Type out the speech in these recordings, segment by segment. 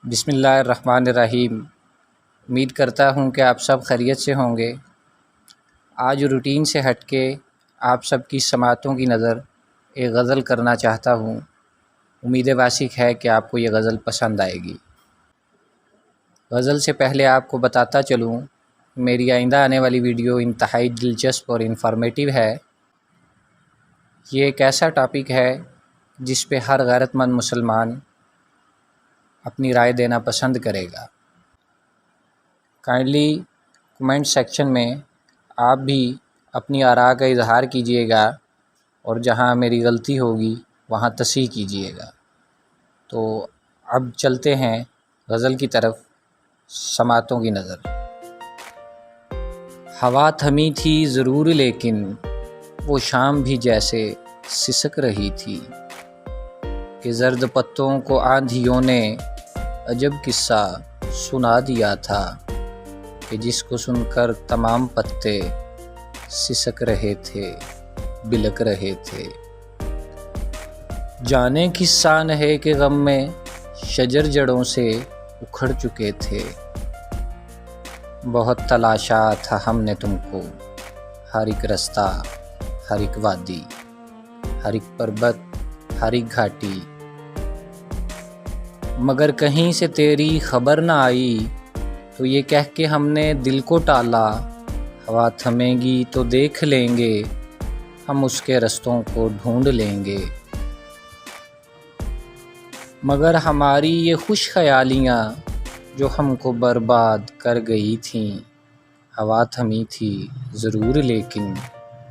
بسم اللہ الرحمن الرحیم۔ امید کرتا ہوں کہ آپ سب خیریت سے ہوں گے۔ آج روٹین سے ہٹ کے آپ سب کی سماعتوں کی نظر ایک غزل کرنا چاہتا ہوں۔ امید واسق ہے کہ آپ کو یہ غزل پسند آئے گی۔ غزل سے پہلے آپ کو بتاتا چلوں، میری آئندہ آنے والی ویڈیو انتہائی دلچسپ اور انفارمیٹیو ہے۔ یہ ایک ایسا ٹاپک ہے جس پہ ہر غیرت مند مسلمان اپنی رائے دینا پسند کرے گا۔ کائنڈلی کمنٹ سیکشن میں آپ بھی اپنی آراء کا اظہار کیجیے گا، اور جہاں میری غلطی ہوگی وہاں تصحیح کیجیے گا۔ تو اب چلتے ہیں غزل کی طرف، سماعتوں کی نظر۔ ہوا تھمی تھی ضرور لیکن وہ شام بھی جیسے سسک رہی تھی، کہ زرد پتوں کو آندھیوں نے عجب قصہ سنا دیا تھا، کہ جس کو سن کر تمام پتے سسک رہے تھے، بلک رہے تھے۔ جانے کس شان ہے کہ غم میں شجر جڑوں سے اکھڑ چکے تھے، بہت تلاشا تھا ہم نے تم کو، ہر ایک رستہ، ہر ایک وادی، ہر ایک پربت، ہر ایک گھاٹی، مگر کہیں سے تیری خبر نہ آئی۔ تو یہ کہہ کے ہم نے دل کو ٹالا، ہوا تھمے گی تو دیکھ لیں گے، ہم اس کے رستوں کو ڈھونڈ لیں گے۔ مگر ہماری یہ خوش خیالیاں جو ہم کو برباد کر گئی تھیں، ہوا تھمی تھی ضرور لیکن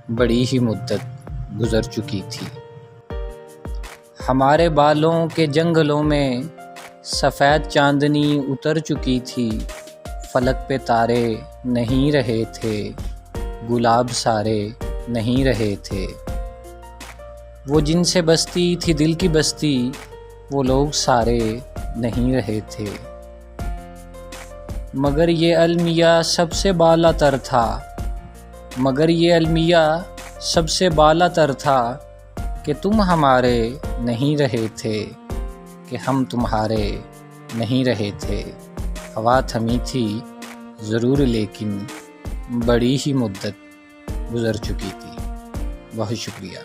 بڑی ہی مدت گزر چکی تھی۔ ہمارے بالوں کے جنگلوں میں سفید چاندنی اتر چکی تھی، فلک پہ تارے نہیں رہے تھے، گلاب سارے نہیں رہے تھے۔ وہ جن سے بستی تھی دل کی بستی، وہ لوگ سارے نہیں رہے تھے۔ مگر یہ المیہ سب سے بالا تر تھا، مگر یہ المیہ سب سے بالا تر تھا، کہ تم ہمارے نہیں رہے تھے، کہ ہم تمہارے نہیں رہے تھے۔ ہوا تھمی تھی ضرور لیکن بڑی ہی مدت گزر چکی تھی۔ بہت شکریہ۔